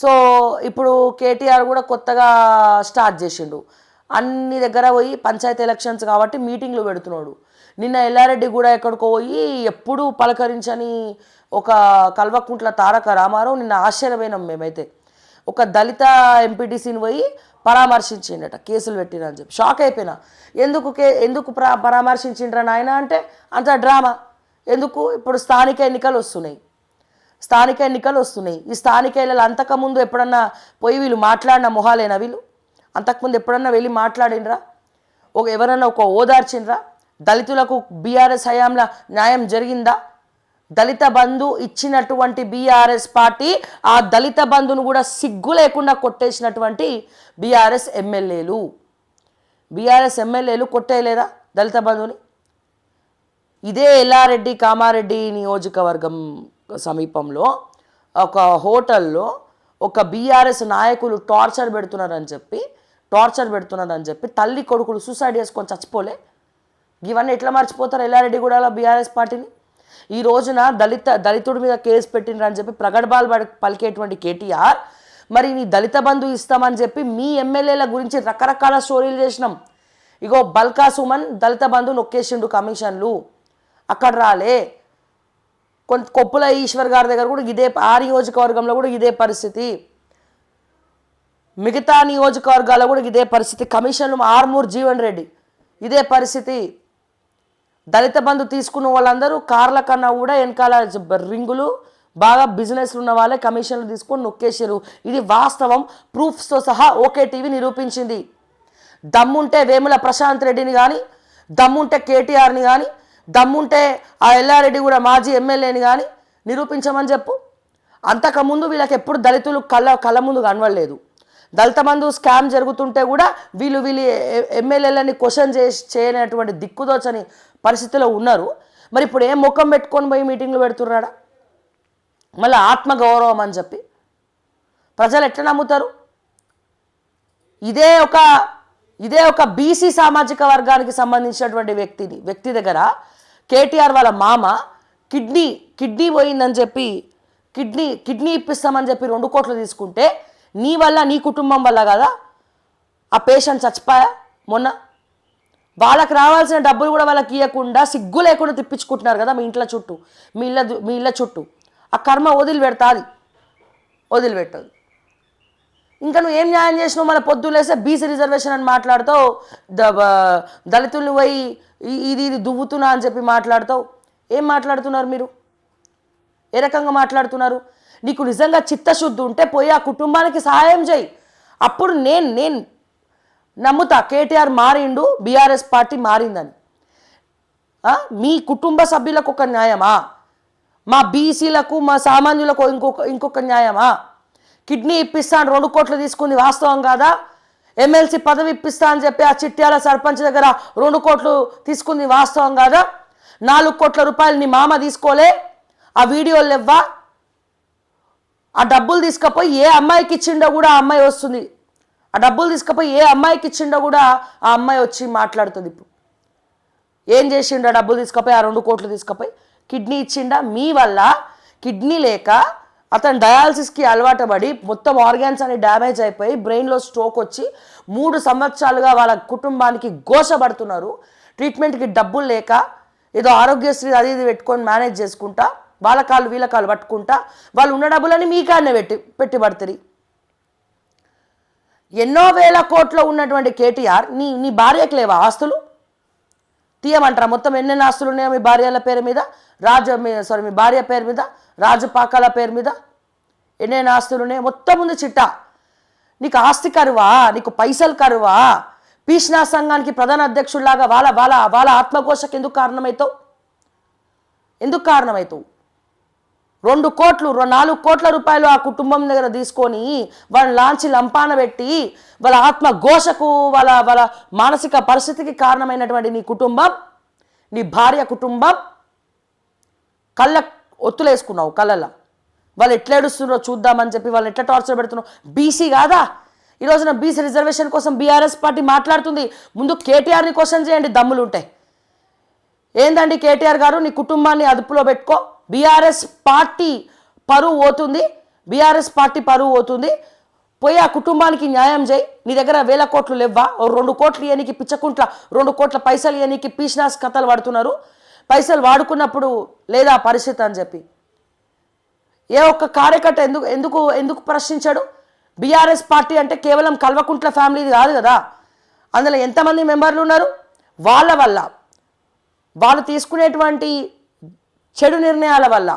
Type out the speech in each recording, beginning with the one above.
So ఇప్పుడు కేటీఆర్ కూడా కొత్తగా స్టార్ట్ చేసిండు. అన్ని దగ్గర పోయి పంచాయతీ ఎలక్షన్స్ కాబట్టి మీటింగ్లు పెడుతున్నాడు. నిన్న ఎల్లారెడ్డి కూడా ఎక్కడికో పోయి ఎప్పుడూ పలకరించని ఒక కల్వకుంట్ల తారక రామారావు నిన్న ఆశ్చర్యపోయినాం మేమైతే. ఒక దళిత ఎంపీటీసీని పోయి పరామర్శించిండట, కేసులు పెట్టిరని చెప్పి షాక్ అయిపోయినా. ఎందుకు పరామర్శించిండ్రా నాయన అంటే అంత డ్రామా ఎందుకు? ఇప్పుడు స్థానిక ఎన్నికలు వస్తున్నాయి. ఈ స్థానిక ఎన్నికలు అంతకుముందు ఎప్పుడన్నా పోయి వీళ్ళు మాట్లాడిన మొహాలేనా వీళ్ళు? అంతకుముందు ఎప్పుడన్నా వెళ్ళి మాట్లాడినరా? ఎవరన్నా ఒక ఓదార్చిండ్రా? దళితులకు బీఆర్ఎస్ హయాంలో న్యాయం జరిగిందా? దళిత బంధు ఇచ్చినటువంటి బీఆర్ఎస్ పార్టీ ఆ దళిత బంధును కూడా సిగ్గు లేకుండా కొట్టేసినటువంటి బీఆర్ఎస్ ఎమ్మెల్యేలు కొట్టేయలేదా దళిత బంధుని? ఇదే ఎల్లారెడ్డి కామారెడ్డి నియోజకవర్గం సమీపంలో ఒక హోటల్లో ఒక బీఆర్ఎస్ నాయకులు టార్చర్ పెడుతున్నారని చెప్పి తల్లి కొడుకులు సూసైడ్ చేసుకొని చచ్చిపోలే. ఇవన్నీ ఎట్లా మర్చిపోతారు ఎల్లారెడ్డి కూడా బీఆర్ఎస్ పార్టీని? ఈ రోజున దళితుడి మీద కేసు పెట్టినరని చెప్పి ప్రగడ్భాలు పలికేటువంటి కేటీఆర్ మరి నీ దళిత బంధు ఇస్తామని చెప్పి మీ ఎమ్మెల్యేల గురించి రకరకాల స్టోరీలు చేసినాం. ఇగో బల్కా సుమన్ దళిత బంధు నొక్కేసిండు కమిషన్లు, అక్కడ రాలే. కొప్పుల ఈశ్వర్ గారి దగ్గర కూడా ఇదే, ఆ నియోజకవర్గంలో కూడా ఇదే పరిస్థితి, మిగతా నియోజకవర్గాల్లో కూడా ఇదే పరిస్థితి. కమిషన్లు ఆర్మూర్ జీవన్ రెడ్డి ఇదే పరిస్థితి. దళిత బంధు తీసుకున్న వాళ్ళందరూ కార్ల కన్నా కూడా వెనకాల రింగులు బాగా బిజినెస్లు ఉన్న వాళ్ళే కమిషన్లు తీసుకొని నొక్కేసారు. ఇది వాస్తవం, ప్రూఫ్స్తో సహా ఓకే టీవీ నిరూపించింది. దమ్ముంటే వేముల ప్రశాంత్ రెడ్డిని కానీ, దమ్ముంటే కేటీఆర్ని కానీ, దమ్ముంటే ఆ ఎల్లారెడ్డి కూడా మాజీ ఎమ్మెల్యేని కానీ నిరూపించమని చెప్పు. అంతకుముందు వీళ్ళకి ఎప్పుడు దళితులు కళ్ళ ముందు కనవడలేదు. దళిత బంధు స్కామ్ జరుగుతుంటే కూడా వీళ్ళు ఎమ్మెల్యేలని క్వశ్చన్ చేయనటువంటి దిక్కుదోచని పరిస్థితిలో ఉన్నారు. మరి ఇప్పుడు ఏం ముఖం పెట్టుకొని పోయి మీటింగ్లు పెడుతున్నాడా? మళ్ళీ ఆత్మగౌరవం అని చెప్పి ప్రజలు ఎట్లా నమ్ముతారు? ఇదే ఒక బీసీ సామాజిక వర్గానికి సంబంధించినటువంటి వ్యక్తి దగ్గర కేటీఆర్ వాళ్ళ మామ కిడ్నీ పోయిందని చెప్పి కిడ్నీ ఇప్పిస్తామని చెప్పి 2 కోట్లు తీసుకుంటే నీ వల్ల, నీ కుటుంబం వల్ల కదా ఆ పేషెంట్ చచ్చిపోయా మొన్న. వాళ్ళకి రావాల్సిన డబ్బులు కూడా వాళ్ళకి ఇవ్వకుండా సిగ్గు లేకుండా తిప్పించుకుంటున్నారు కదా మీ ఇళ్ళ చుట్టూ. ఆ కర్మ వదిలిపెట్టదు. ఇంకా నువ్వు ఏం న్యాయం చేసినావు? మన పొద్దులేస్తే బీసీ రిజర్వేషన్ అని మాట్లాడతావు, దళితులను పోయి ఇది దువ్వుతున్నా అని చెప్పి మాట్లాడతావు. ఏం మాట్లాడుతున్నారు మీరు? ఏ రకంగా మాట్లాడుతున్నారు? నీకు నిజంగా చిత్తశుద్ధి ఉంటే పోయి ఆ కుటుంబానికి సహాయం చేయి. అప్పుడు నేను నమ్ముతా కేటీఆర్ మారిండు, బీఆర్ఎస్ పార్టీ మారిందని. మీ కుటుంబ సభ్యులకు ఒక న్యాయమా? మా బీసీలకు, మా సామాన్యులకు ఇంకొక న్యాయమా? కిడ్నీ ఇప్పిస్తాను 2 కోట్లు తీసుకుంది వాస్తవం కాదా? ఎమ్మెల్సీ పదవి ఇప్పిస్తా అని చెప్పి ఆ చిట్యాల సర్పంచ్ దగ్గర 2 కోట్లు తీసుకుంది వాస్తవం కాదా? 4 కోట్ల రూపాయలు నీ మామ తీసుకోలే, ఆ వీడియోలు లేవ్వా? ఆ డబ్బులు తీసుకపోయి ఏ అమ్మాయికి ఇచ్చిండో కూడా ఆ అమ్మాయి వస్తుంది. ఆ డబ్బులు తీసుకపోయి ఏ అమ్మాయికి ఇచ్చిండో కూడా ఆ అమ్మాయి వచ్చి మాట్లాడుతుంది. ఇప్పుడు ఏం చేసిండో ఆ డబ్బులు తీసుకపోయి, ఆ 2 కోట్లు తీసుకపోయి కిడ్నీ ఇచ్చిండా? మీ వల్ల కిడ్నీ లేక అతను డయాలసిస్కి అలవాటు పడి మొత్తం ఆర్గాన్స్ అని డ్యామేజ్ అయిపోయి బ్రెయిన్లో స్ట్రోక్ వచ్చి 3 సంవత్సరాలుగా వాళ్ళ కుటుంబానికి ఘోషపడుతున్నారు. ట్రీట్మెంట్కి డబ్బులు లేక ఏదో ఆరోగ్యశ్రీ అది ఇది పెట్టుకొని మేనేజ్ చేసుకుంటా, వాళ్ళ కాళ్ళు వీళ్ళ కాళ్ళు పట్టుకుంటా వాళ్ళు ఉన్న డబ్బులని మీ కాడనే పెట్టి పడుతుంది. ఎన్నో వేల కోట్లు ఉన్నటువంటి కేటీఆర్ నీ భార్యకు లేవా ఆస్తులు? తీయమంటారా? మొత్తం ఎన్నెన్ని ఆస్తులు ఉన్నాయో మీ భార్యల పేరు మీద, మీ భార్య పేరు మీద, రాజపాకాల పేరు మీద ఎన్నెన్ని ఆస్తులు ఉన్నాయో మొత్తం ఉంది చిట్టా. నీకు ఆస్తి కరువా? నీకు పైసలు కరువా? పీష్నా సంఘానికి ప్రధాన అధ్యక్షుడిలాగా వాళ్ళ ఆత్మఘోషకు ఎందుకు కారణమవుతావు? 2 కోట్లు 4 కోట్ల రూపాయలు ఆ కుటుంబం దగ్గర తీసుకొని వాళ్ళని లాంచి లంపాన పెట్టి వాళ్ళ ఆత్మఘోషకు, వాళ్ళ మానసిక పరిస్థితికి కారణమైనటువంటి నీ కుటుంబం, నీ భార్య కుటుంబం కళ్ళ ఒత్తులేసుకున్నావు. కళ్ళల్లో వాళ్ళు ఎట్లా ఏడుస్తున్నారో చూద్దామని చెప్పి వాళ్ళని ఎట్లా టార్చర్ పెడుతున్నావు. బీసీ కాదా? ఈ రోజున బీసీ రిజర్వేషన్ కోసం బీఆర్ఎస్ పార్టీ మాట్లాడుతుంది. ముందు కేటీఆర్ని క్వశ్చన్ చేయండి దమ్ములుంటే. ఏందండి కేటీఆర్ గారు, నీ కుటుంబాన్ని అదుపులో పెట్టుకో. బీఆర్ఎస్ పార్టీ పరువు పోతుంది, బీఆర్ఎస్ పార్టీ పరువు పోతుంది, పోయి ఆ కుటుంబానికి న్యాయం చేయి. నీ దగ్గర 1000 కోట్లు లేవా? 2 కోట్లు ఇయనికి పిచ్చకుంట్ల 2 కోట్ల పైసలు ఇయనికి పీష్నాస్ కథలు పడుతున్నారు. పైసలు వాడుకున్నప్పుడు లేదా పరిస్థితి అని చెప్పి ఏ ఒక్క కార్యకర్త ఎందుకు ఎందుకు ఎందుకు ప్రశ్నించాడు? బీఆర్ఎస్ పార్టీ అంటే కేవలం కల్వకుంట్ల ఫ్యామిలీది కాదు కదా. అందులో ఎంతమంది మెంబర్లు ఉన్నారు? వాళ్ళ వల్ల, వాళ్ళు తీసుకునేటువంటి చెడు నిర్ణయాల వల్ల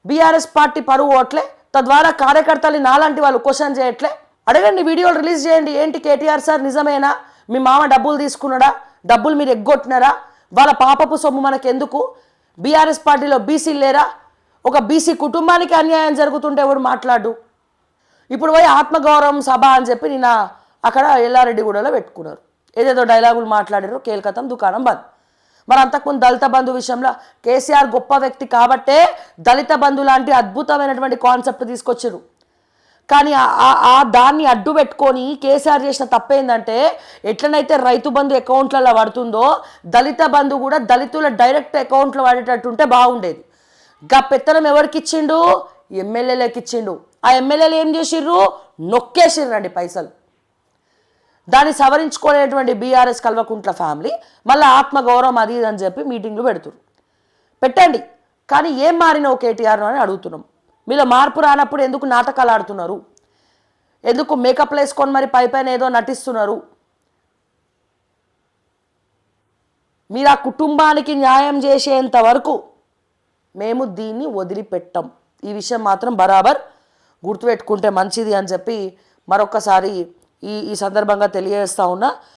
బీఆర్ఎస్ పార్టీ పరువు ఓట్లే. తద్వారా కార్యకర్తలు నాలాంటి వాళ్ళు క్వశ్చన్ చేయట్లే. అడగండి, వీడియోలు రిలీజ్ చేయండి. ఏంటి కేటీఆర్ సార్ నిజమేనా? మీ మామ డబ్బులు తీసుకున్నాడా? డబ్బులు మీరు ఎగ్గొట్టినారా? వాళ్ళ పాపపు సొమ్ము మనకెందుకు? బీఆర్ఎస్ పార్టీలో బీసీలు లేరా? ఒక బీసీ కుటుంబానికి అన్యాయం జరుగుతుంటే ఎవడు మాట్లాడు? ఇప్పుడు పోయి ఆత్మగౌరవం సభ అని చెప్పి నిన్న అక్కడ ఎల్లారెడ్డిగూడలో పెట్టుకున్నారు. ఏదేదో డైలాగులు మాట్లాడారు, కేల్కతం దుకాణం బంద్. మరి అంతకుముందు దళిత బంధు విషయంలో కేసీఆర్ గొప్ప వ్యక్తి కాబట్టే దళిత బంధు లాంటి అద్భుతమైనటువంటి కాన్సెప్ట్ తీసుకొచ్చారు. కానీ ఆ దాన్ని అడ్డు పెట్టుకొని కేసీఆర్ చేసిన తప్పేందంటే, ఎట్లనైతే రైతు బంధు అకౌంట్లలో పడుతుందో దళిత బంధు కూడా దళితుల డైరెక్ట్ అకౌంట్లో పడేటట్టుంటే బాగుండేది. గా పెత్తనం ఎవరికి ఇచ్చిండు? ఎమ్మెల్యేలకు ఇచ్చిండు. ఆ ఎమ్మెల్యేలు ఏం చేసిర్రు? నొక్కేసిర్రండి పైసలు. దాన్ని సవరించుకునేటువంటి బీఆర్ఎస్ కల్వకుంట్ల ఫ్యామిలీ మళ్ళీ ఆత్మగౌరవం అది అని చెప్పి మీటింగ్లు పెడుతున్నారు. పెట్టండి, కానీ ఏం మారినావు కేటీఆర్ అని అడుగుతున్నాం. మీలో మార్పు రానప్పుడు ఎందుకు నాటకాలు ఆడుతున్నారు? ఎందుకు మేకప్లు వేసుకొని మరి పైపైన ఏదో నటిస్తున్నారు? మీరు ఆ కుటుంబానికి న్యాయం చేసేంత వరకు మేము దీన్ని వదిలిపెట్టాం. ఈ విషయం మాత్రం బరాబర్ గుర్తుపెట్టుకుంటే మంచిది అని చెప్పి మరొకసారి ఈ సందర్భంగా తెలియజేస్తా ఉన్నా.